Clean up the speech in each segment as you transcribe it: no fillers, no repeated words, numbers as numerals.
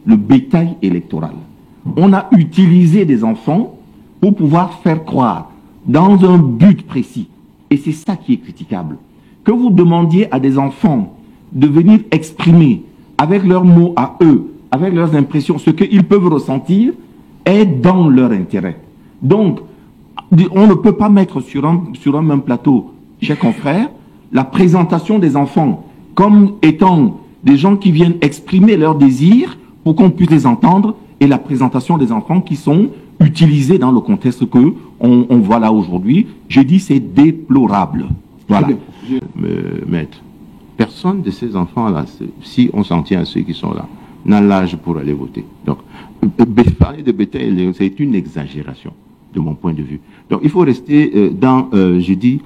le bétail électoral. On a utilisé des enfants pour pouvoir faire croire dans un but précis. Et c'est ça qui est critiquable. Que vous demandiez à des enfants de venir exprimer avec leurs mots à eux, avec leurs impressions, ce qu'ils peuvent ressentir, est dans leur intérêt. Donc, on ne peut pas mettre sur un même plateau, chers confrères, la présentation des enfants comme étant des gens qui viennent exprimer leurs désirs pour qu'on puisse les entendre, et la présentation des enfants qui sont utilisés dans le contexte que on voit là aujourd'hui. J'ai dit c'est déplorable. Voilà. Maître, personne de ces enfants-là, si on s'en tient à ceux qui sont là, n'a l'âge pour aller voter. Donc, parler de bétail, c'est une exagération, de mon point de vue. Donc, il faut rester je dis,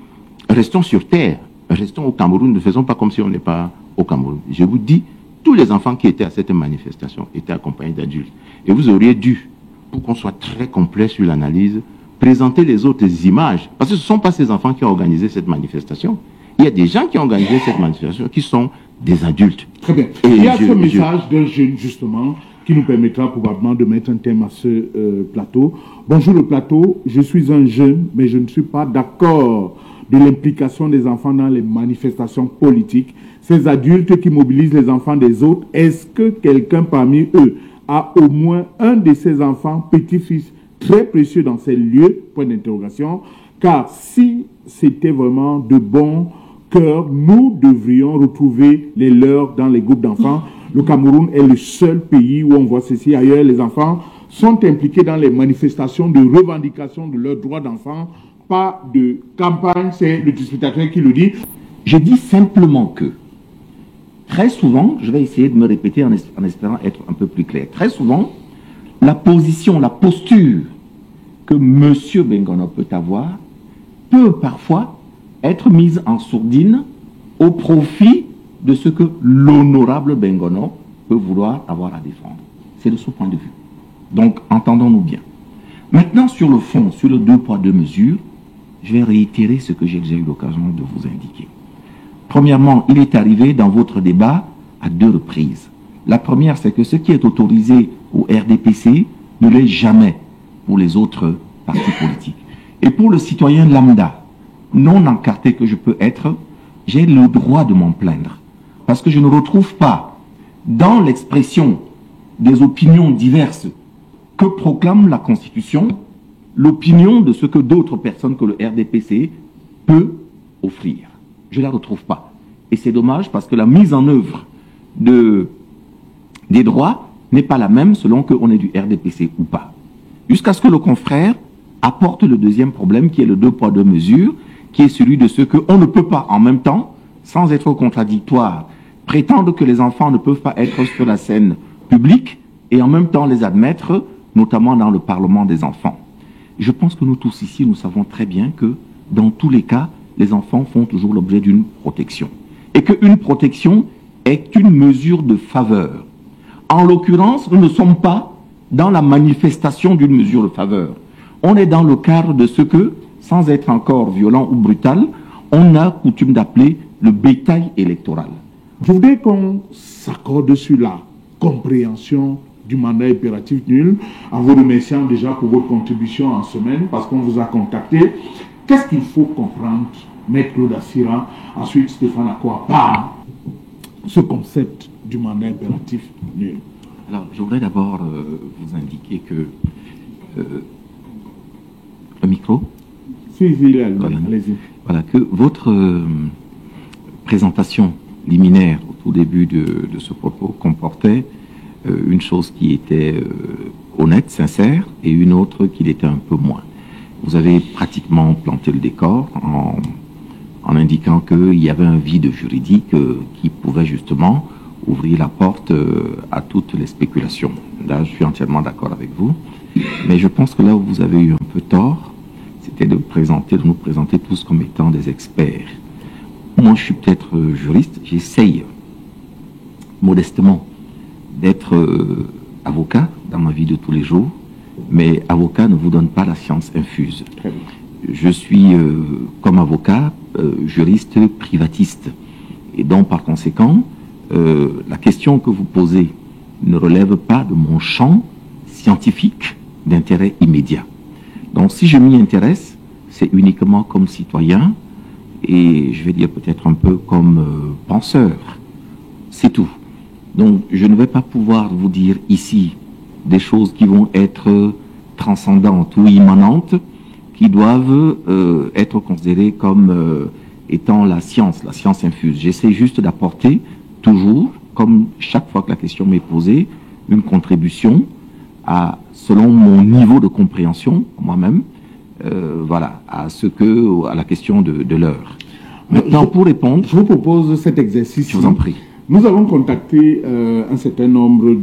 restons sur terre, restons au Cameroun, ne faisons pas comme si on n'est pas au Cameroun. Je vous dis, tous les enfants qui étaient à cette manifestation étaient accompagnés d'adultes. Et vous auriez dû, pour qu'on soit très complet sur l'analyse, présenter les autres images. Parce que ce ne sont pas ces enfants qui ont organisé cette manifestation. Il y a des gens qui ont organisé cette manifestation qui sont des adultes. Très bien. Et il y a ce message d'un jeune, justement, qui nous permettra probablement de mettre un thème à ce plateau. Bonjour le plateau, je suis un jeune, mais je ne suis pas d'accord de l'implication des enfants dans les manifestations politiques. Ces adultes qui mobilisent les enfants des autres, est-ce que quelqu'un parmi eux a au moins un de ces enfants, petit-fils, très précieux dans ces lieux? Point d'interrogation. Car si c'était vraiment de bon cœur, nous devrions retrouver les leurs dans les groupes d'enfants. Le Cameroun est le seul pays où on voit ceci. Ailleurs, les enfants sont impliqués dans les manifestations de revendication de leurs droits d'enfant. Pas de campagne, c'est le disputateur qui le dit. Je dis simplement que, très souvent, je vais essayer de me répéter en espérant être un peu plus clair. Très souvent, la position, la posture que M. Bengono peut avoir peut parfois être mise en sourdine au profit de ce que l'honorable Bengono peut vouloir avoir à défendre. C'est de ce point de vue. Donc, entendons-nous bien. Maintenant, sur le fond, sur le 2 poids 2 mesures, je vais réitérer ce que j'ai déjà eu l'occasion de vous indiquer. Premièrement, il est arrivé dans votre débat à 2 reprises. La première, c'est que ce qui est autorisé au RDPC ne l'est jamais pour les autres partis politiques. Et pour le citoyen lambda, non encarté que je peux être, j'ai le droit de m'en plaindre. Parce que je ne retrouve pas dans l'expression des opinions diverses que proclame la Constitution l'opinion de ce que d'autres personnes que le RDPC peut offrir. Je ne la retrouve pas. Et c'est dommage parce que la mise en œuvre des droits n'est pas la même selon qu'on est du RDPC ou pas. Jusqu'à ce que le confrère apporte le deuxième problème qui est le 2 poids 2 mesures, qui est celui de ce qu'on ne peut pas en même temps, sans être contradictoire, prétendre que les enfants ne peuvent pas être sur la scène publique et en même temps les admettre, notamment dans le Parlement des enfants. Je pense que nous tous ici, nous savons très bien que dans tous les cas, les enfants font toujours l'objet d'une protection. Et qu'une protection est une mesure de faveur. En l'occurrence, nous ne sommes pas dans la manifestation d'une mesure de faveur. On est dans le cadre de ce que, sans être encore violent ou brutal, on a coutume d'appeler le bétail électoral. Je voudrais qu'on s'accorde sur la compréhension du mandat impératif nul, en vous remerciant déjà pour votre contribution en semaine, parce qu'on vous a contacté. Qu'est-ce qu'il faut comprendre, Maître Claude Assira, ensuite Stéphane Akwa, par ce concept du mandat impératif nul? Alors, je voudrais d'abord vous indiquer que le micro. Si, allez-y. Voilà, que votre présentation liminaire au tout début de ce propos comportait une chose qui était honnête, sincère, et une autre qui l'était un peu moins. Vous avez pratiquement planté le décor en indiquant qu'il y avait un vide juridique qui pouvait justement ouvrir la porte à toutes les spéculations. Là, je suis entièrement d'accord avec vous. Mais je pense que là où vous avez eu un peu tort, c'était de nous présenter tous comme étant des experts. Moi, je suis peut-être juriste, j'essaye modestement d'être avocat dans ma vie de tous les jours, mais avocat ne vous donne pas la science infuse. Je suis, comme avocat, juriste privatiste. Et donc, par conséquent, la question que vous posez ne relève pas de mon champ scientifique d'intérêt immédiat. Donc si je m'y intéresse, c'est uniquement comme citoyen et je vais dire peut-être un peu comme penseur. C'est tout. Donc je ne vais pas pouvoir vous dire ici des choses qui vont être transcendantes ou immanentes, qui doivent être considérées comme étant la science infuse. J'essaie juste d'apporter toujours, comme chaque fois que la question m'est posée, une contribution selon mon niveau de compréhension, moi-même, voilà, à la question de l'heure. Maintenant, pour répondre... Je vous propose cet exercice. Je vous en prie. Nous avons contacté un certain nombre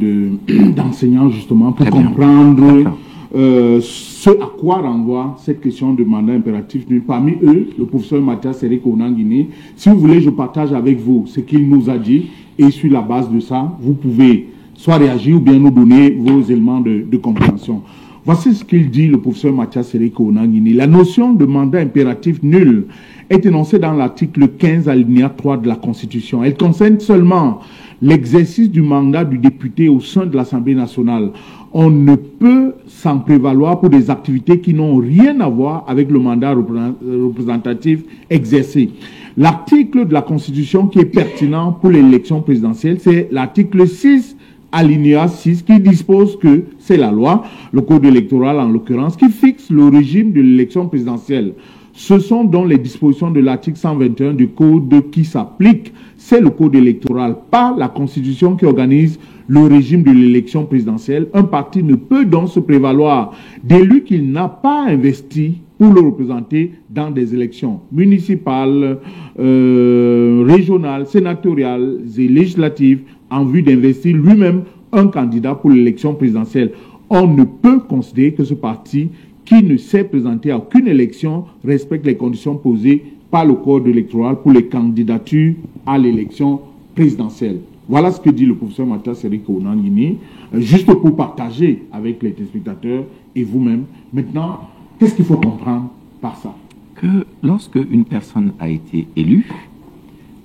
d'enseignants, justement, pour comprendre ce à quoi renvoie cette question de mandat impératif nul. Parmi eux, le professeur Mathias Sereko Onanguiné. Si vous voulez, je partage avec vous ce qu'il nous a dit, et sur la base de ça, vous pouvez soit réagir ou bien nous donner vos éléments de compréhension. Voici ce qu'il dit, le professeur Mathias Sereko Onanguiné. La notion de mandat impératif nul est énoncée dans l'article 15 alinéa 3 de la Constitution. Elle concerne seulement l'exercice du mandat du député au sein de l'Assemblée nationale. On ne peut s'en prévaloir pour des activités qui n'ont rien à voir avec le mandat représentatif exercé. L'article de la Constitution qui est pertinent pour l'élection présidentielle, c'est l'article 6, alinéa 6, qui dispose que c'est la loi, le code électoral en l'occurrence, qui fixe le régime de l'élection présidentielle. Ce sont donc les dispositions de l'article 121 du code qui s'appliquent. C'est le code électoral, pas la Constitution qui organise le régime de l'élection présidentielle. Un parti ne peut donc se prévaloir d'élu qu'il n'a pas investi pour le représenter dans des élections municipales, régionales, sénatoriales et législatives en vue d'investir lui-même un candidat pour l'élection présidentielle. On ne peut considérer que ce parti qui ne s'est présenté à aucune élection respecte les conditions posées par le code électoral pour les candidatures à l'élection présidentielle. Voilà ce que dit le professeur Mathias Sereko Onanguiné, juste pour partager avec les téléspectateurs et vous-même. Maintenant, qu'est-ce qu'il faut comprendre par ça? Que lorsque une personne a été élue,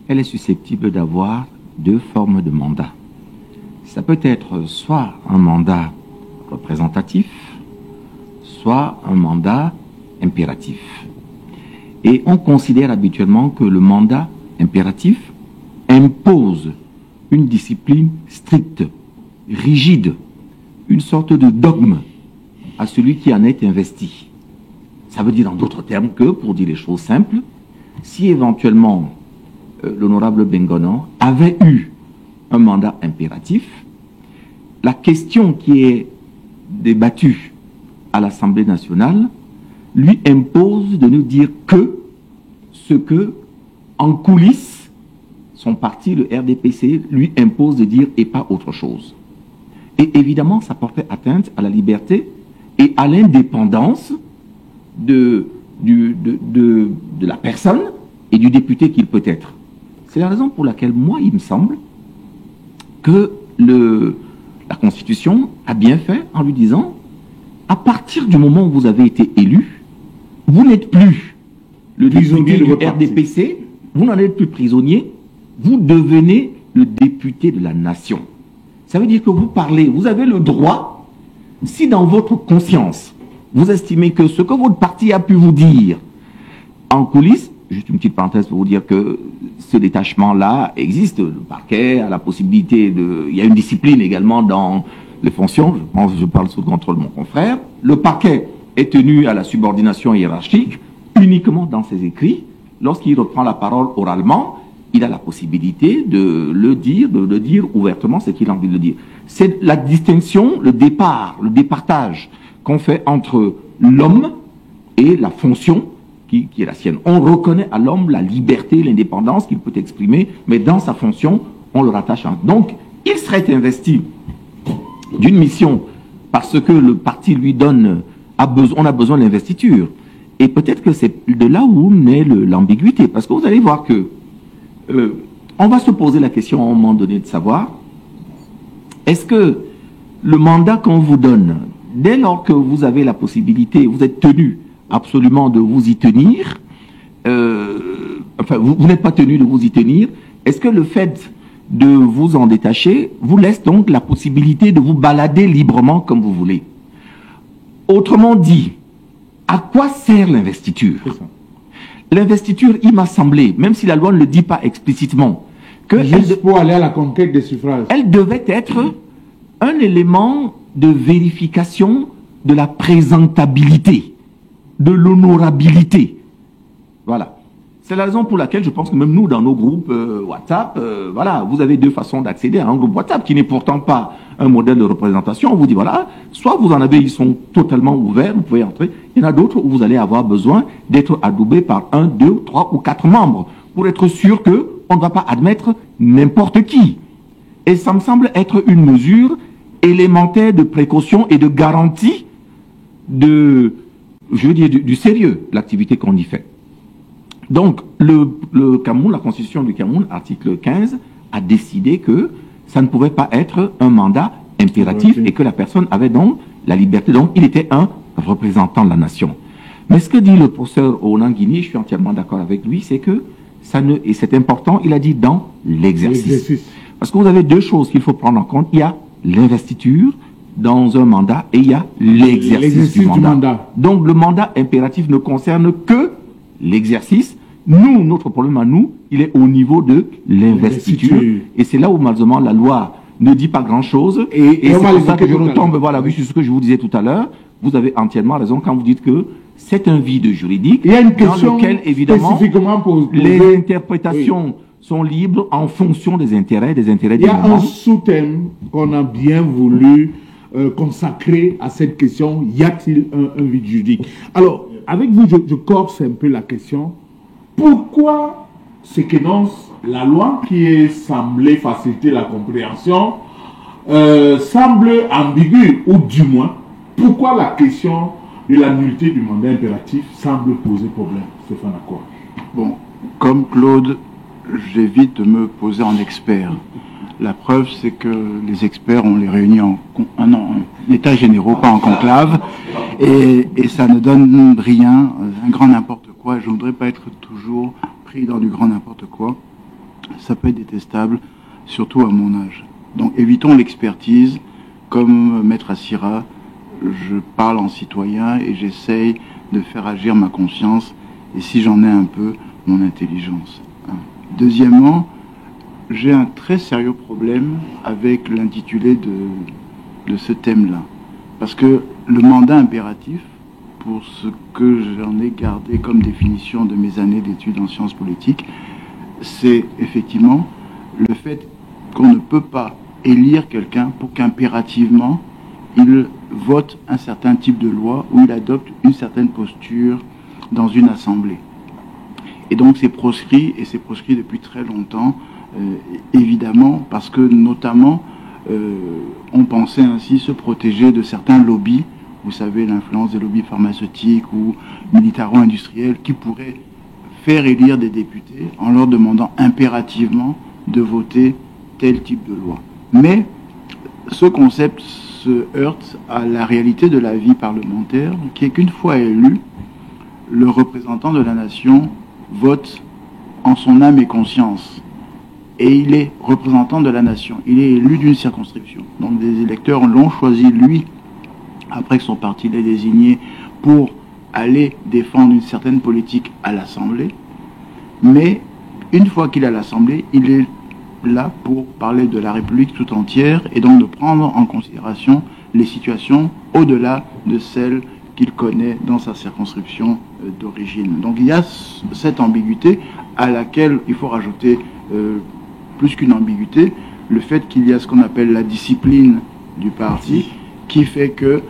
elle est susceptible d'avoir deux formes de mandat. Ça peut être soit un mandat représentatif, soit un mandat impératif. Et on considère habituellement que le mandat impératif impose une discipline stricte, rigide, une sorte de dogme à celui qui en est investi. Ça veut dire en d'autres termes que, pour dire les choses simples, si éventuellement l'honorable Bengonan avait eu un mandat impératif, la question qui est débattue à l'Assemblée nationale lui impose de nous dire que ce que, en coulisses, son parti, le RDPC, lui impose de dire et pas autre chose. Et évidemment, ça portait atteinte à la liberté et à l'indépendance de la personne et du député qu'il peut être. C'est la raison pour laquelle, moi, il me semble que la Constitution a bien fait en lui disant, à partir du moment où vous avez été élu, vous n'êtes plus le député du RDPC, vous n'en êtes plus prisonnier, vous devenez le député de la nation. Ça veut dire que vous parlez, vous avez le droit, si dans votre conscience, vous estimez que ce que votre parti a pu vous dire en coulisses, juste une petite parenthèse pour vous dire que ce détachement-là existe, le parquet a la possibilité de... Il y a une discipline également dans les fonctions, je parle sous le contrôle de mon confrère. Le parquet est tenu à la subordination hiérarchique uniquement dans ses écrits. Lorsqu'il reprend la parole oralement, il a la possibilité de le dire ouvertement ce qu'il a envie de le dire. C'est la distinction, le départage qu'on fait entre l'homme et la fonction qui est la sienne. On reconnaît à l'homme la liberté, l'indépendance qu'il peut exprimer, mais dans sa fonction, on le rattache à un. Donc, il serait investi d'une mission parce que le parti lui donne, on a besoin d'investiture. Et peut-être que c'est de là où naît l'ambiguïté, parce que vous allez voir que on va se poser la question à un moment donné de savoir, est-ce que le mandat qu'on vous donne, dès lors que vous avez la possibilité, vous êtes tenu absolument de vous y tenir, enfin vous n'êtes pas tenu de vous y tenir, est-ce que le fait de vous en détacher vous laisse donc la possibilité de vous balader librement comme vous voulez. Autrement dit, à quoi sert l'investiture? L'investiture, il m'a semblé, même si la loi ne le dit pas explicitement, que pour aller à la conquête des suffrages. Elle devait être un élément de vérification de la présentabilité, de l'honorabilité. Voilà. C'est la raison pour laquelle je pense que même nous, dans nos groupes WhatsApp, voilà, vous avez deux façons d'accéder à un groupe WhatsApp qui n'est pourtant pas un modèle de représentation. On vous dit, voilà, soit vous en avez, ils sont totalement ouverts, vous pouvez entrer. Il y en a d'autres où vous allez avoir besoin d'être adoubé par 1, 2, 3 ou 4 membres pour être sûr qu'on ne va pas admettre n'importe qui. Et ça me semble être une mesure élémentaire de précaution et de garantie de, je veux dire, du sérieux de l'activité qu'on y fait. Donc, le Cameroun, la Constitution du Cameroun, article 15, a décidé que ça ne pouvait pas être un mandat impératif et que la personne avait donc la liberté. Donc, il était un représentant de la nation. Mais ce que dit le professeur Onanguini, je suis entièrement d'accord avec lui, c'est que ça ne, et c'est important, il a dit dans l'exercice. Parce que vous avez deux choses qu'il faut prendre en compte. Il y a l'investiture dans un mandat et il y a l'exercice du mandat. Donc, le mandat impératif ne concerne que l'exercice. Nous, notre problème à nous, il est au niveau de l'investiture. Et c'est là où, malheureusement, la loi ne dit pas grand-chose. Et c'est pour ça que je retombe, voilà, vu sur ce que je vous disais tout à l'heure. Vous avez entièrement raison quand vous dites que c'est un vide juridique. Il y a une question dans lequel, évidemment, les interprétations sont libres en fonction des intérêts du moment. Il y a un sous-thème qu'on a bien voulu consacrer à cette question. Y a-t-il un vide juridique? Alors, avec vous, je corse un peu la question. Pourquoi ce qu'énonce la loi, qui est semblée faciliter la compréhension, semble ambiguë, ou du moins, pourquoi la question de la nullité du mandat impératif semble poser problème, Stéphane Accord? Bon, comme Claude, j'évite de me poser en expert. La preuve, c'est que les experts, on les réunit en état généraux, pas en conclave, et ça ne donne rien, un grand n'importe quoi. Je ne voudrais pas être toujours pris dans du grand n'importe quoi. Ça peut être détestable, surtout à mon âge. Donc évitons l'expertise, comme Maître Assira, je parle en citoyen et j'essaye de faire agir ma conscience, et si j'en ai un peu, mon intelligence. Deuxièmement, j'ai un très sérieux problème avec l'intitulé de ce thème-là. Parce que le mandat impératif, pour ce que j'en ai gardé comme définition de mes années d'études en sciences politiques, c'est effectivement le fait qu'on ne peut pas élire quelqu'un pour qu'impérativement il vote un certain type de loi ou il adopte une certaine posture dans une assemblée. Et donc c'est proscrit, et c'est proscrit depuis très longtemps, évidemment, parce que notamment on pensait ainsi se protéger de certains lobbies, vous savez, l'influence des lobbies pharmaceutiques ou militaro-industriels qui pourraient faire élire des députés en leur demandant impérativement de voter tel type de loi. Mais ce concept se heurte à la réalité de la vie parlementaire, qui est qu'une fois élu, le représentant de la nation vote en son âme et conscience. Et il est représentant de la nation. Il est élu d'une circonscription. Donc des électeurs l'ont choisi, lui, après que son parti l'ait désigné, pour aller défendre une certaine politique à l'Assemblée. Mais une fois qu'il est à l'Assemblée, il est là pour parler de la République tout entière et donc de prendre en considération les situations au-delà de celles qu'il connaît dans sa circonscription d'origine. Donc il y a cette ambiguïté à laquelle il faut rajouter plus qu'une ambiguïté, le fait qu'il y a ce qu'on appelle la discipline du parti, qui fait que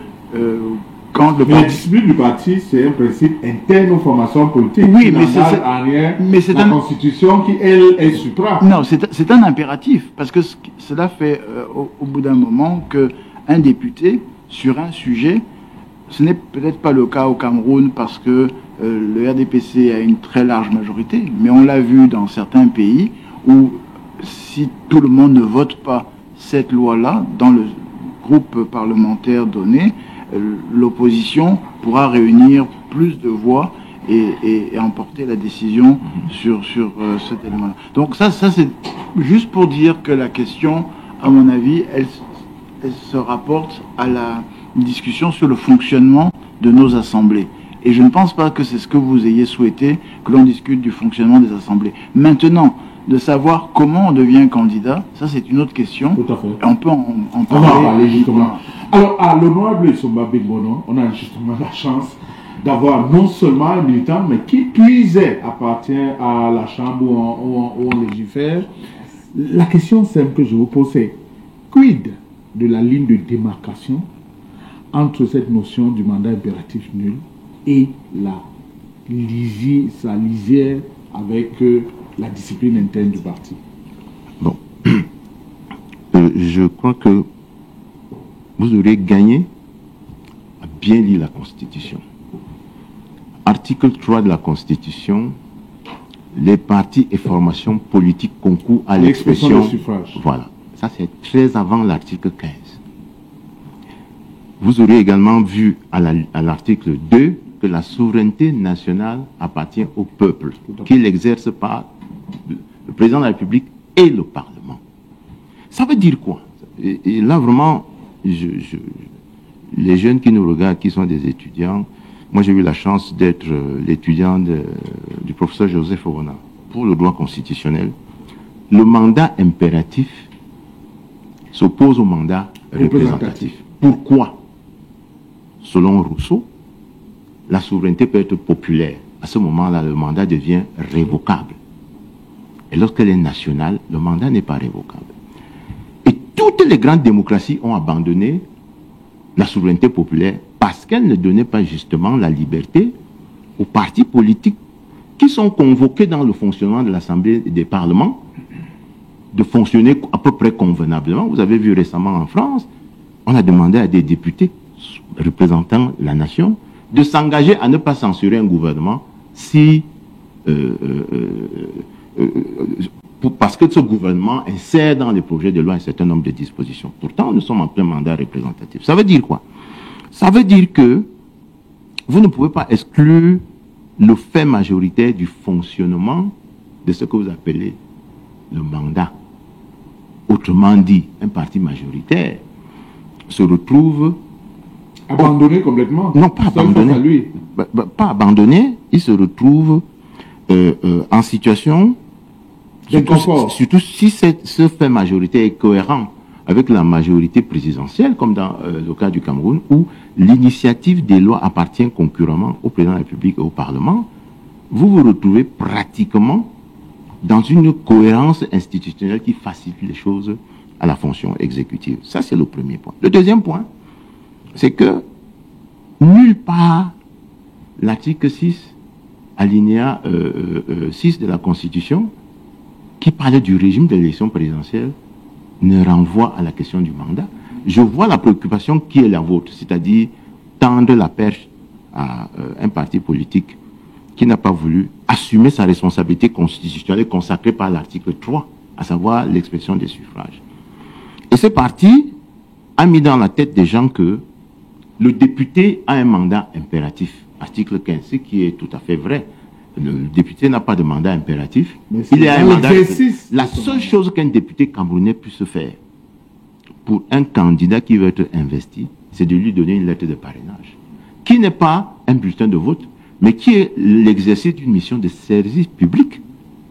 quand le parti... La discipline du parti, c'est un principe interne aux formations politiques. Oui, mais c'est la Constitution qui, elle, est supra. Non, c'est un impératif, parce que cela fait au bout d'un moment qu'un député, sur un sujet, ce n'est peut-être pas le cas au Cameroun parce que le RDPC a une très large majorité, mais on l'a vu dans certains pays où si tout le monde ne vote pas cette loi-là dans le groupe parlementaire donné, l'opposition pourra réunir plus de voix et emporter la décision sur cet élément-là. Donc ça c'est juste pour dire que la question, à mon avis, elle se rapporte à la discussion sur le fonctionnement de nos assemblées. Et je ne pense pas que c'est ce que vous ayez souhaité, que l'on discute du fonctionnement des assemblées. Maintenant, de savoir comment on devient candidat, ça c'est une autre question. Tout à fait. Et on peut en On va parler. en parler justement. Alors, à l'honorable Issoumba Bengbono, on a justement la chance d'avoir non seulement un militant, mais qui puisait appartient à la chambre où on légifère. La question simple que je vous pose, c'est quid de la ligne de démarcation entre cette notion du mandat impératif nul et sa lisière avec la discipline interne du parti? Bon. Je crois que vous aurez gagné à bien lire la Constitution. Article 3 de la Constitution, les partis et formations politiques concourent à l'expression du suffrage. Voilà. Ça, c'est très avant l'article 15. Vous aurez également vu à l'article 2 que la souveraineté nationale appartient au peuple, qu'il exerce par le président de la République et le Parlement. Ça veut dire quoi? Et là, vraiment, les jeunes qui nous regardent, qui sont des étudiants, moi j'ai eu la chance d'être l'étudiant du professeur Joseph Owona pour le droit constitutionnel. Le mandat impératif s'oppose au mandat représentatif. Pourquoi? Selon Rousseau, la souveraineté peut être populaire. À ce moment-là, le mandat devient révocable. Et lorsqu'elle est nationale, le mandat n'est pas révocable. Et toutes les grandes démocraties ont abandonné la souveraineté populaire parce qu'elle ne donnait pas justement la liberté aux partis politiques qui sont convoqués dans le fonctionnement de l'Assemblée et des parlements de fonctionner à peu près convenablement. Vous avez vu récemment en France, on a demandé à des députés représentant la nation de s'engager à ne pas censurer un gouvernement si parce que ce gouvernement insère dans les projets de loi un certain nombre de dispositions. Pourtant, nous sommes en plein mandat représentatif. Ça veut dire quoi? Ça veut dire que vous ne pouvez pas exclure le fait majoritaire du fonctionnement de ce que vous appelez le mandat. Autrement dit, un parti majoritaire se retrouve... Abandonné complètement? Non, pas abandonné. Lui. Pas abandonné, il se retrouve en situation... Surtout si ce fait majoritaire est cohérent avec la majorité présidentielle, comme dans le cas du Cameroun, où l'initiative des lois appartient concurremment au président de la République et au Parlement, vous vous retrouvez pratiquement dans une cohérence institutionnelle qui facilite les choses à la fonction exécutive. Ça, c'est le premier point. Le deuxième point, c'est que nulle part l'article 6, alinéa 6 de la Constitution, qui parlait du régime de l'élection présidentielle, ne renvoie à la question du mandat. Je vois la préoccupation qui est la vôtre, c'est-à-dire tendre la perche à un parti politique qui n'a pas voulu assumer sa responsabilité constitutionnelle consacrée par l'article 3, à savoir l'expression des suffrages. Et ce parti a mis dans la tête des gens que le député a un mandat impératif, article 15, ce qui est tout à fait vrai. Le député n'a pas de mandat impératif. Il est un mandat. La seule chose qu'un député camerounais puisse faire pour un candidat qui veut être investi, c'est de lui donner une lettre de parrainage, qui n'est pas un bulletin de vote, mais qui est l'exercice d'une mission de service public.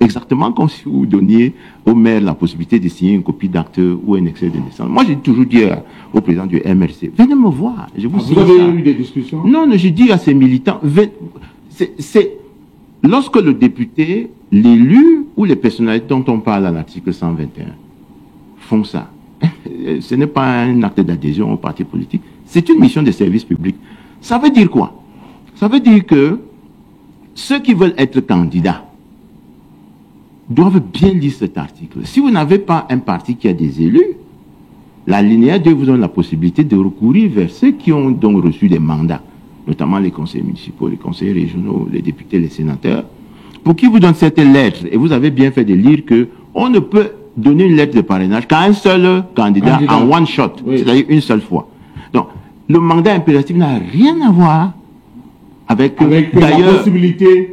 Exactement comme si vous donniez au maire la possibilité de signer une copie d'acte ou un extrait de naissance. Moi, j'ai toujours dit au président du MRC, venez me voir. Je vous Vous avez eu des discussions? Non, j'ai dit à ces militants, lorsque le député, l'élu ou les personnalités dont on parle à l'article 121 font ça, ce n'est pas un acte d'adhésion au parti politique, c'est une mission de service public. Ça veut dire quoi? Ça veut dire que ceux qui veulent être candidats doivent bien lire cet article. Si vous n'avez pas un parti qui a des élus, l'alinéa 2 vous donne la possibilité de recourir vers ceux qui ont donc reçu des mandats, notamment les conseillers municipaux, les conseillers régionaux, les députés, les sénateurs, pour qui vous donnent cette lettre. Et vous avez bien fait de lire que on ne peut donner une lettre de parrainage qu'à un seul candidat en one shot, oui. C'est-à-dire une seule fois. Donc, le mandat impératif n'a rien à voir Avec la d'ailleurs, possibilité...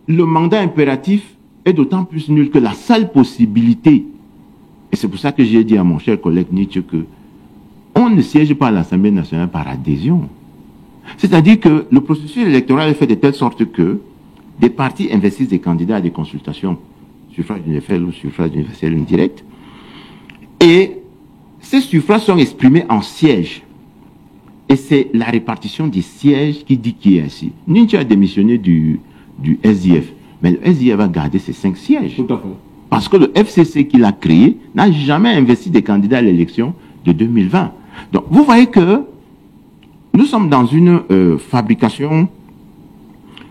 le mandat impératif est d'autant plus nul que la seule possibilité, et c'est pour ça que j'ai dit à mon cher collègue Nietzsche que on ne siège pas à l'Assemblée nationale par adhésion. C'est-à-dire que le processus électoral est fait de telle sorte que des partis investissent des candidats à des consultations, suffrage universel ou suffrage universel indirect, et ces suffrages sont exprimés en sièges. Et c'est la répartition des sièges qui dit qui est ainsi. Nietzsche a démissionné du SDF, mais le SDF va garder ses 5 sièges. Tout à fait. Parce que le FCC qu'il a créé n'a jamais investi des candidats à l'élection de 2020. Donc, vous voyez que nous sommes dans une fabrication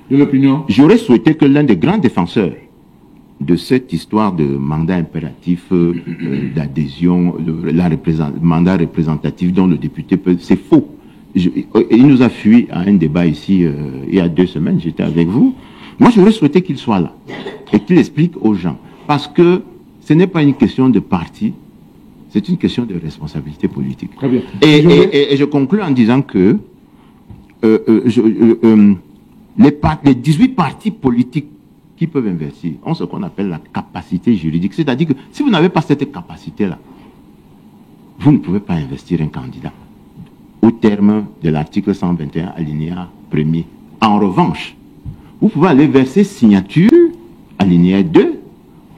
De l'opinion. J'aurais souhaité que l'un des grands défenseurs de cette histoire de mandat impératif, d'adhésion, mandat représentatif dont le député peut... C'est faux. Il nous a fui à un débat ici il y a 2 semaines, j'étais avec vous. Moi, j'aurais souhaité qu'il soit là et qu'il explique aux gens. Parce que ce n'est pas une question de parti, c'est une question de responsabilité politique. Très bien. Et je conclue en disant que les 18 partis politiques qui peuvent investir ont ce qu'on appelle la capacité juridique. C'est-à-dire que si vous n'avez pas cette capacité-là, vous ne pouvez pas investir un candidat au terme de l'article 121 alinéa 1er. En revanche, vous pouvez aller verser signature alinéa 2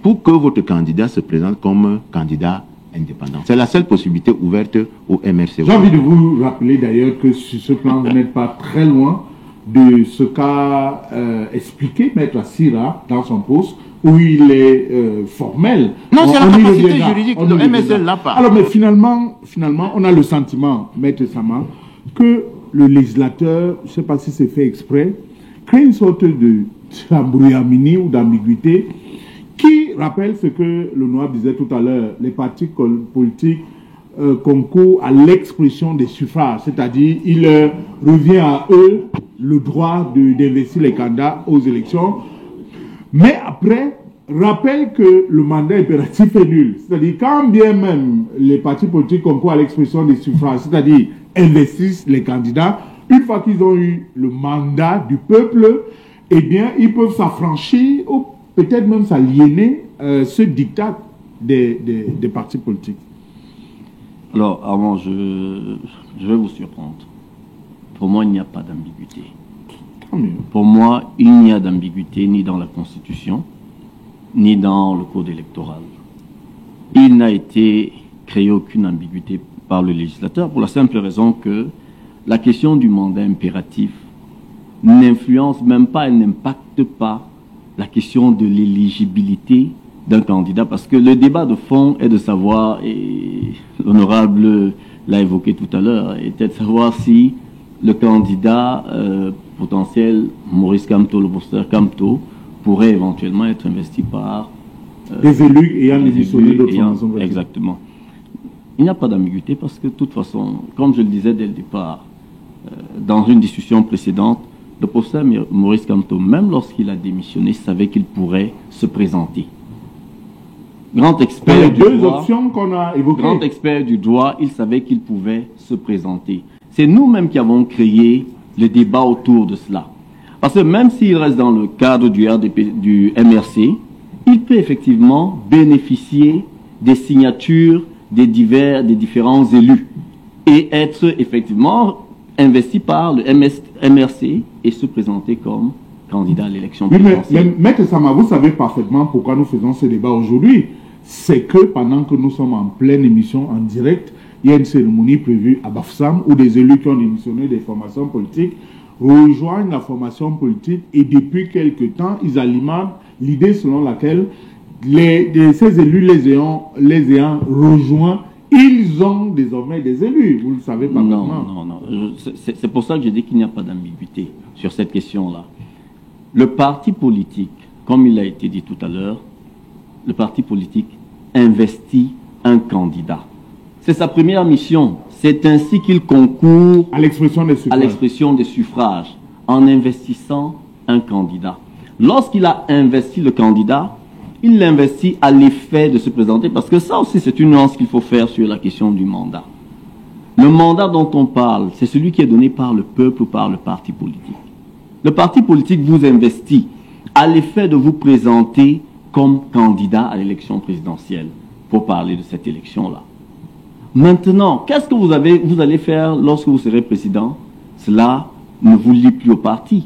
pour que votre candidat se présente comme candidat indépendant. C'est la seule possibilité ouverte au MRC. J'ai envie de vous rappeler d'ailleurs que sur ce plan, vous n'êtes pas très loin de ce qu'a expliqué Maître Assira dans son poste, où il est formel. Non, c'est la capacité juridique, le MSL l'a pas. Alors, mais finalement, on a le sentiment, Maître Sama, que le législateur, je ne sais pas si c'est fait exprès, crée une sorte de embrouillamini ou d'ambiguïté qui rappelle ce que le Noir disait tout à l'heure, les partis politiques concourent à l'expression des suffrages, c'est-à-dire il revient à eux le droit d'investir les candidats aux élections, mais après, rappelle que le mandat impératif est nul. C'est-à-dire, quand bien même les partis politiques concourent à l'expression des suffrages, c'est-à-dire investissent les candidats, une fois qu'ils ont eu le mandat du peuple, eh bien, ils peuvent s'affranchir ou peut-être même s'aliéner ce diktat des partis politiques. Alors, Armand, je vais vous surprendre. Pour moi, il n'y a pas d'ambiguïté. Pour moi, il n'y a d'ambiguïté ni dans la Constitution, ni dans le Code électoral. Il n'a été créé aucune ambiguïté par le législateur pour la simple raison que la question du mandat impératif n'influence même pas, elle n'impacte pas la question de l'éligibilité d'un candidat, parce que le débat de fond est de savoir, et l'honorable l'a évoqué tout à l'heure, était de savoir si le candidat potentiel, Maurice Kamto, le professeur Kamto, pourrait éventuellement être investi par des élus ayant démissionné d'autres formations. Exactement. Il n'y a pas d'ambiguïté parce que de toute façon, comme je le disais dès le départ, dans une discussion précédente, le professeur Maurice Kamto, même lorsqu'il a démissionné, savait qu'il pourrait se présenter. Grand expert du droit, options qu'on a évoquées. Grand expert du droit, il savait qu'il pouvait se présenter. C'est nous-mêmes qui avons créé le débat autour de cela. Parce que même s'il reste dans le cadre du MRC, il peut effectivement bénéficier des signatures des différents élus et être effectivement investi par le MRC et se présenter comme candidat à l'élection présidentielle. Mais Maître Sama, vous savez parfaitement pourquoi nous faisons ce débat aujourd'hui. C'est que pendant que nous sommes en pleine émission en direct, il y a une cérémonie prévue à Bafoussam où des élus qui ont démissionné des formations politiques rejoignent la formation politique et depuis quelque temps, ils alimentent l'idée selon laquelle ces élus les ayant rejoints, ils ont désormais des élus. Vous le savez parfaitement. Non. C'est pour ça que je dis qu'il n'y a pas d'ambiguïté sur cette question-là. Le parti politique, comme il a été dit tout à l'heure, le parti politique investit un candidat. C'est sa première mission. C'est ainsi qu'il concourt à l'expression des suffrages, en investissant un candidat. Lorsqu'il a investi le candidat, il l'investit à l'effet de se présenter, parce que ça aussi c'est une nuance qu'il faut faire sur la question du mandat. Le mandat dont on parle, c'est celui qui est donné par le peuple ou par le parti politique. Le parti politique vous investit à l'effet de vous présenter comme candidat à l'élection présidentielle pour parler de cette élection-là. Maintenant, qu'est-ce que vous allez faire lorsque vous serez président? Cela ne vous lie plus au parti.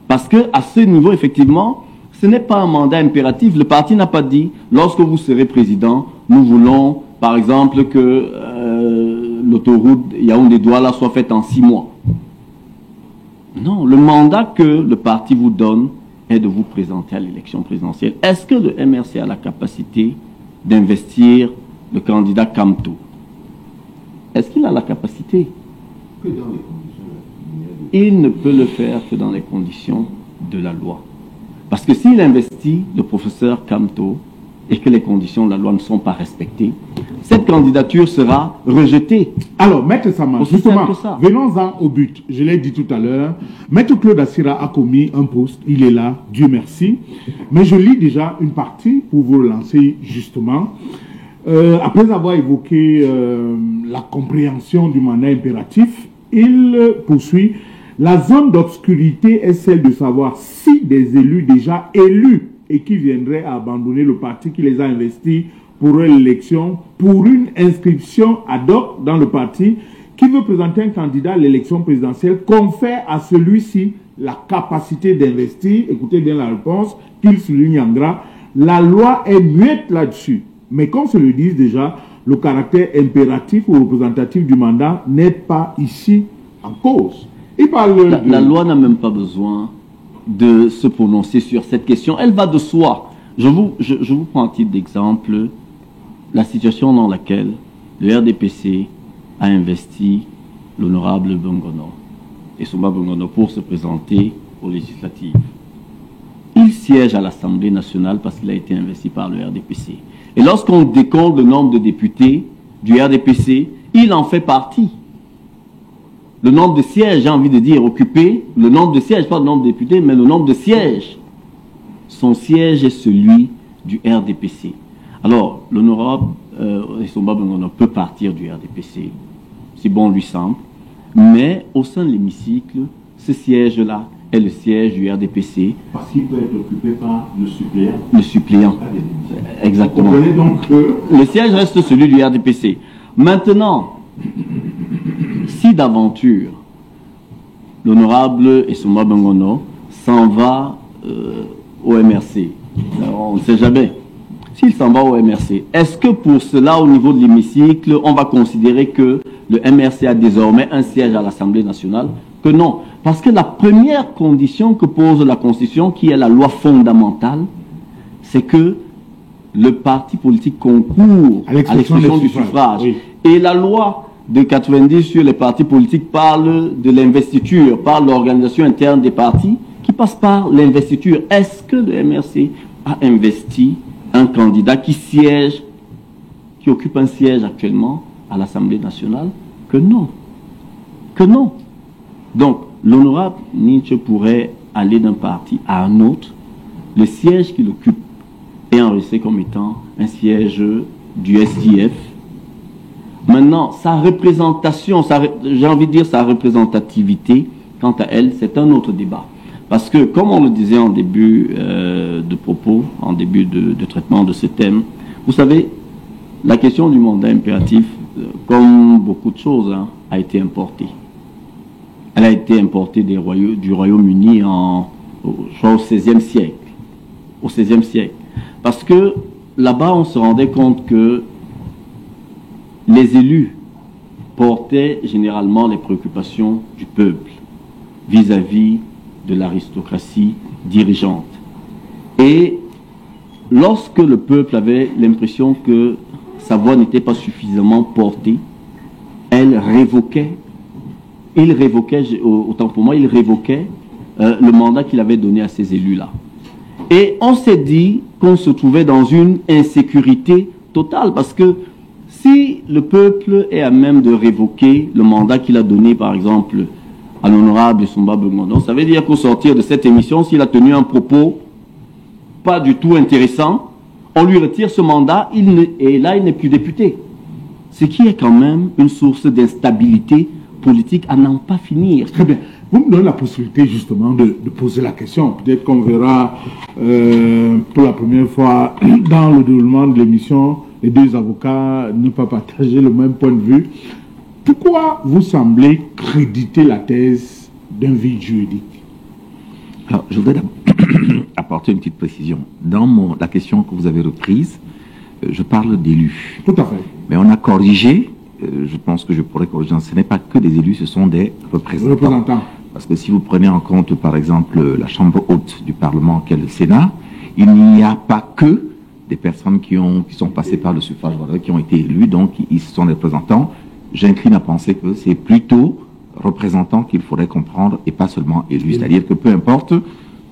Parce qu'à ce niveau, effectivement, ce n'est pas un mandat impératif. Le parti n'a pas dit, lorsque vous serez président, nous voulons, par exemple, que l'autoroute Yaoundé-Douala soit faite en 6 mois. Non, le mandat que le parti vous donne est de vous présenter à l'élection présidentielle. Est-ce que le MRC a la capacité d'investir le candidat Kamto? Est-ce qu'il a la capacité? Que dans les conditions. Il ne peut le faire que dans les conditions de la loi. Parce que s'il investit le professeur Kamto et que les conditions de la loi ne sont pas respectées, cette candidature sera rejetée. Alors, Maître Sama, justement, venons-en au but. Je l'ai dit tout à l'heure, Maître Claude Assira a commis un poste, il est là, Dieu merci. Mais je lis déjà une partie pour vous relancer justement. Après avoir évoqué la compréhension du mandat impératif, il poursuit. La zone d'obscurité est celle de savoir si des élus déjà élus et qui viendraient à abandonner le parti qui les a investis pour l'élection, pour une inscription ad hoc dans le parti qui veut présenter un candidat à l'élection présidentielle, confère à celui-ci la capacité d'investir. Écoutez bien la réponse qu'il souligne en gras. La loi est muette là-dessus. Mais comme se le dit déjà, le caractère impératif ou représentatif du mandat n'est pas ici en cause. Il parle la loi n'a même pas besoin de se prononcer sur cette question. Elle va de soi. Je vous prends un titre d'exemple la situation dans laquelle le RDPC a investi l'honorable Bongono et Soumba Bongono pour se présenter aux législatives. Il siège à l'Assemblée nationale parce qu'il a été investi par le RDPC. Et lorsqu'on décompte le nombre de députés du RDPC, il en fait partie. Le nombre de sièges, j'ai envie de dire, occupés, le nombre de sièges, pas le nombre de députés, mais le nombre de sièges. Son siège est celui du RDPC. Alors, l'honorable Soumba Bongono peut partir du RDPC, si bon lui semble, mais au sein de l'hémicycle, ce siège-là est le siège du RDPC. Parce qu'il peut être occupé par le suppléant. Le suppléant. Exactement. Vous comprenez donc que le siège reste celui du RDPC. Maintenant, si d'aventure l'honorable Soumba Bongono s'en va au MRC, on ne sait jamais. S'il s'en va au MRC, est-ce que pour cela, au niveau de l'hémicycle, on va considérer que le MRC a désormais un siège à l'Assemblée nationale? Que non. Parce que la première condition que pose la Constitution, qui est la loi fondamentale, c'est que le parti politique concourt à l'expression du suffrage. Oui. Et la loi de 90 sur les partis politiques parle de l'investiture, parle de l'organisation interne des partis, qui passe par l'investiture. Est-ce que le MRC a investi un candidat qui siège, qui occupe un siège actuellement à l'Assemblée nationale? Que non. Que non. Donc, l'honorable Nietzsche pourrait aller d'un parti à un autre. Le siège qu'il occupe est enregistré comme étant un siège du SDF. Maintenant, sa représentation, j'ai envie de dire sa représentativité, quant à elle, c'est un autre débat. Parce que, comme on le disait en début de propos, en début de traitement de ce thème, vous savez, la question du mandat impératif, comme beaucoup de choses, a été importée. Elle a été importée du Royaume-Uni au XVIe siècle. Au XVIe siècle. Parce que là-bas, on se rendait compte que les élus portaient généralement les préoccupations du peuple vis-à-vis de l'aristocratie dirigeante. Et lorsque le peuple avait l'impression que sa voix n'était pas suffisamment portée, il révoquait, autant pour moi, il révoquait le mandat qu'il avait donné à ces élus-là. Et on s'est dit qu'on se trouvait dans une insécurité totale, parce que si le peuple est à même de révoquer le mandat qu'il a donné, par exemple, à l'honorable Soumba Bongono, ça veut dire qu'au sortir de cette émission, s'il a tenu un propos pas du tout intéressant, on lui retire ce mandat et là, il n'est plus député. Ce qui est quand même une source d'instabilité politique à n'en pas finir. Très bien. Vous me donnez la possibilité justement de poser la question. Peut-être qu'on verra pour la première fois dans le déroulement de l'émission les deux avocats ne pas partager le même point de vue. Pourquoi vous semblez créditer la thèse d'un vide juridique? Alors, je voudrais apporter une petite précision. Dans la question que vous avez reprise, je parle d'élus. Tout à fait. Mais on a corrigé, je pense que je pourrais corriger, ce n'est pas que des élus, ce sont des représentants. Parce que si vous prenez en compte, par exemple, la Chambre haute du Parlement, qu'est le Sénat, il n'y a pas que des personnes qui sont passées par le suffrage, qui ont été élus, donc ils sont des représentants. J'incline à penser que c'est plutôt représentants qu'il faudrait comprendre et pas seulement élus. C'est-à-dire que peu importe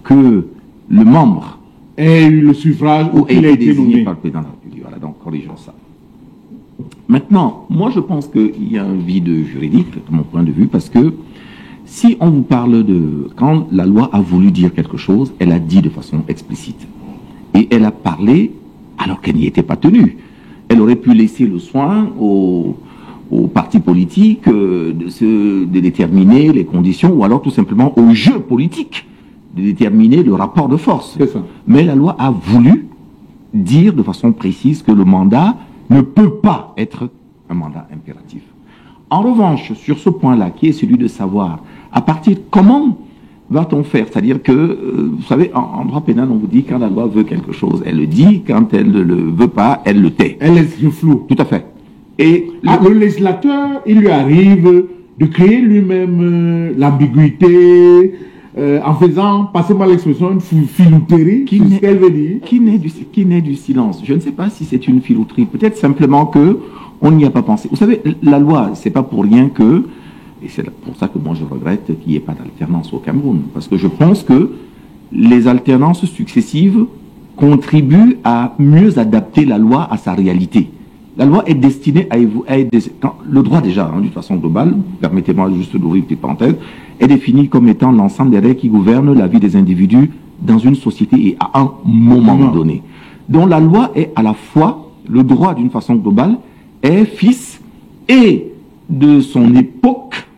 que le membre ait eu le suffrage ou qu'il ait été désigné par le président de la République. Voilà, donc corrigeons ça. Maintenant, moi je pense qu'il y a un vide juridique, de mon point de vue, parce que si on vous parle de... Quand la loi a voulu dire quelque chose, elle a dit de façon explicite. Et elle a parlé alors qu'elle n'y était pas tenue. Elle aurait pu laisser le soin aux partis politiques de déterminer les conditions, ou alors tout simplement au jeu politique de déterminer le rapport de force. C'est ça. Mais la loi a voulu dire de façon précise que le mandat ne peut pas être un mandat impératif. En revanche, sur ce point-là, qui est celui de savoir à partir comment va-t-on faire? C'est-à-dire que, vous savez, en droit pénal, on vous dit quand la loi veut quelque chose, elle le dit, quand elle ne le veut pas, elle le tait. Elle laisse le flou. Tout à fait. Et le législateur, il lui arrive de créer lui-même l'ambiguïté en faisant, passez-moi l'expression, une filouterie, c'est ce qu'elle veut dire. Qui naît du silence. Je ne sais pas si c'est une filouterie. Peut-être simplement que on n'y a pas pensé. Vous savez, la loi, c'est pas pour rien que, et c'est pour ça que moi je regrette qu'il n'y ait pas d'alternance au Cameroun, parce que je pense que les alternances successives contribuent à mieux adapter la loi à sa réalité. La loi est destinée à aider... Le droit déjà, d'une façon globale, permettez-moi juste d'ouvrir une petite parenthèse, est défini comme étant l'ensemble des règles qui gouvernent la vie des individus dans une société et à un moment donné. Donc la loi est à la fois, le droit d'une façon globale, est fils et de son époque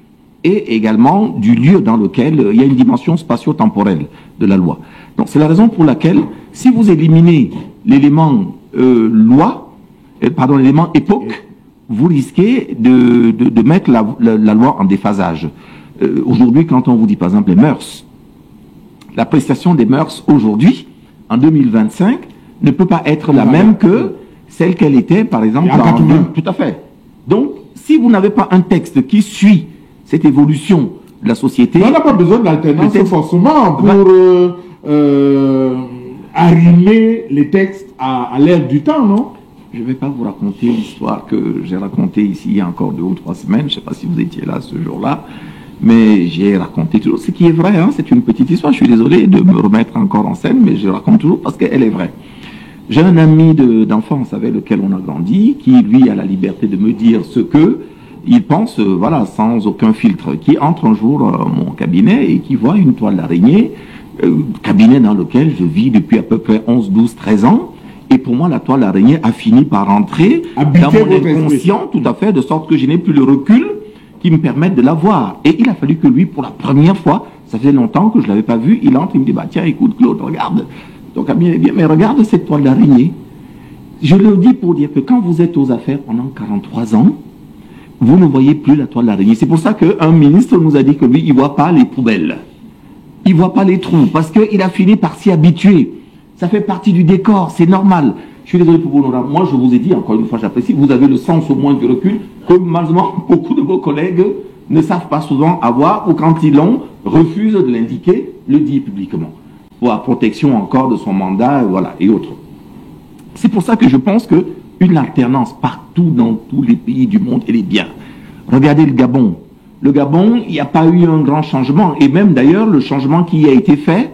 et également du lieu dans lequel il y a une dimension spatio-temporelle de la loi. Donc c'est la raison pour laquelle, si vous éliminez l'élément l'élément époque, vous risquez de mettre la loi en déphasage. Aujourd'hui, quand on vous dit par exemple les mœurs, l'appréciation des mœurs aujourd'hui, en 2025, ne peut pas être la même que celle qu'elle était, par exemple, en 2000. Tout à fait. Donc, si vous n'avez pas un texte qui suit cette évolution de la société... On n'a pas besoin d'alternance forcément pour arrimer les textes à l'ère du temps, non? Je ne vais pas vous raconter l'histoire que j'ai racontée ici il y a encore 2 ou 3 semaines. Je ne sais pas si vous étiez là ce jour-là, mais j'ai raconté toujours ce qui est vrai. Hein, c'est une petite histoire. Je suis désolé de me remettre encore en scène, mais je raconte toujours parce qu'elle est vraie. J'ai un ami d'enfance avec lequel on a grandi, qui lui a la liberté de me dire ce que il pense, voilà, sans aucun filtre, qui entre un jour à mon cabinet et qui voit une toile d'araignée, cabinet dans lequel je vis depuis à peu près 11, 12, 13 ans. Et pour moi, la toile d'araignée a fini par rentrer dans mon inconscient, tout à fait, de sorte que je n'ai plus le recul qui me permette de la voir. Et il a fallu que lui, pour la première fois, ça faisait longtemps que je ne l'avais pas vu, il entre, il me dit, bah tiens, écoute Claude, regarde. Donc, mais regarde cette toile d'araignée. Je le dis pour dire que quand vous êtes aux affaires pendant 43 ans, vous ne voyez plus la toile d'araignée. C'est pour ça qu'un ministre nous a dit que lui, il ne voit pas les poubelles. Il ne voit pas les trous, parce qu'il a fini par s'y habituer. Ça fait partie du décor, c'est normal. Je suis désolé pour vous, Nora. Moi, je vous ai dit, encore une fois, j'apprécie, vous avez le sens au moins du recul, que malheureusement, beaucoup de vos collègues ne savent pas souvent avoir, ou quand ils l'ont, refusent de l'indiquer, le dit publiquement. Pour la protection encore de son mandat, voilà, et autres. C'est pour ça que je pense qu'une alternance partout dans tous les pays du monde, elle est bien. Regardez le Gabon. Le Gabon, il n'y a pas eu un grand changement. Et même d'ailleurs, le changement qui a été fait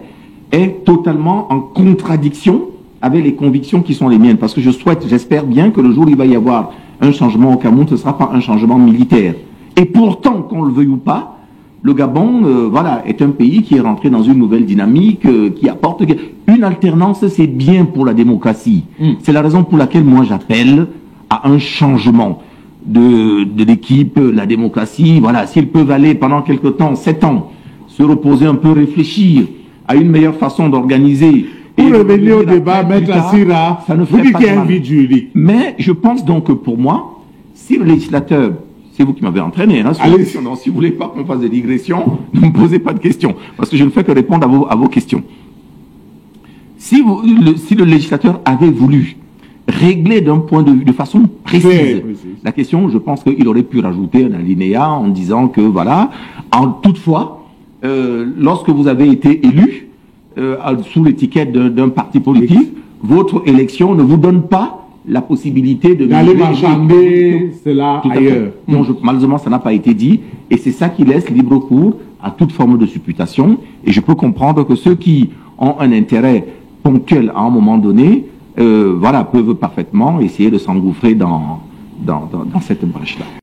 est totalement en contradiction avec les convictions qui sont les miennes. Parce que j'espère bien que le jour où il va y avoir un changement au Cameroun, ce ne sera pas un changement militaire. Et pourtant, qu'on le veuille ou pas, le Gabon, voilà, est un pays qui est rentré dans une nouvelle dynamique, qui apporte... Une alternance, c'est bien pour la démocratie. C'est la raison pour laquelle moi j'appelle à un changement. de l'équipe, la démocratie, voilà, s'ils peuvent aller pendant quelque temps, 7 ans, se reposer un peu, réfléchir à une meilleure façon d'organiser. Pour revenir au débat, Maître Assira, ça ne vous ferait dites pas qu'il y a de un mal. vide juridique. Mais je pense donc que pour moi, si le législateur, c'est vous qui m'avez entraîné, hein, donc, si vous voulez pas qu'on fasse des digressions, ne me posez pas de questions, parce que je ne fais que répondre à vos questions. Si le législateur avait voulu régler d'un point de vue, de façon précise, la question, je pense qu'il aurait pu rajouter un alinéa en disant que, voilà, toutefois, lorsque vous avez été élu, sous l'étiquette d'un parti politique, votre élection ne vous donne pas la possibilité d'aller marchander cela ailleurs. Non, malheureusement, ça n'a pas été dit, et c'est ça qui laisse libre cours à toute forme de supputation, et je peux comprendre que ceux qui ont un intérêt ponctuel à un moment donné, voilà, peuvent parfaitement essayer de s'engouffrer dans cette brèche-là.